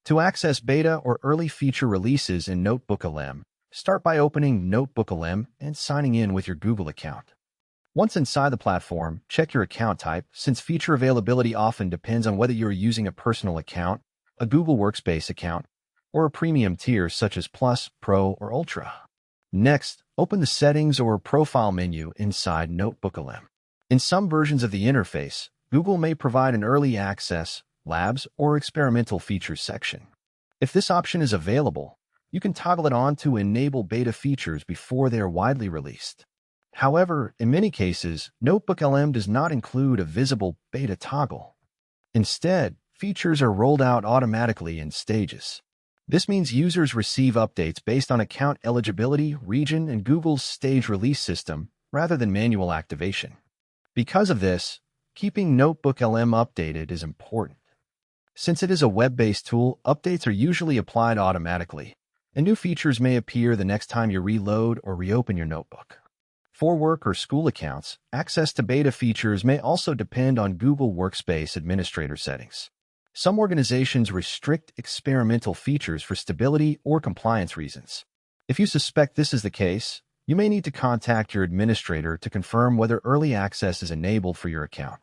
To access beta or early feature releases in NotebookLM, start by opening NotebookLM and signing in with your Google account. Once inside the platform, check your account type, since feature availability often depends on whether you're using a personal account, a Google Workspace account, or a premium tier such as Plus, Pro, or Ultra. Next, open the Settings or Profile menu inside NotebookLM. In some versions of the interface, Google may provide an early access, labs, or experimental features section. If this option is available, you can toggle it on to enable beta features before they are widely released. However, in many cases, NotebookLM does not include a visible beta toggle. Instead, features are rolled out automatically in stages. This means users receive updates based on account eligibility, region, and Google's stage release system, rather than manual activation. Because of this, keeping NotebookLM updated is important. Since it is a web-based tool, updates are usually applied automatically, and new features may appear the next time you reload or reopen your notebook. For work or school accounts, access to beta features may also depend on Google Workspace administrator settings. Some organizations restrict experimental features for stability or compliance reasons. If you suspect this is the case, you may need to contact your administrator to confirm whether early access is enabled for your account.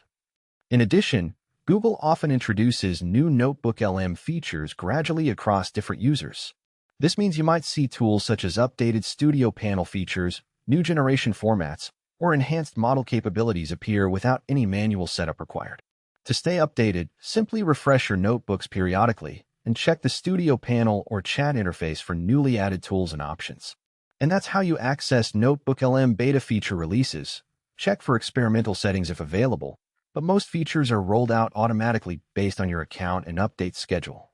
In addition, Google often introduces new NotebookLM features gradually across different users. This means you might see tools such as updated Studio Panel features, new generation formats, or enhanced model capabilities appear without any manual setup required. To stay updated, simply refresh your notebooks periodically and check the Studio Panel or chat interface for newly added tools and options. And that's how you access NotebookLM beta feature releases. Check for experimental settings if available, but most features are rolled out automatically based on your account and update schedule.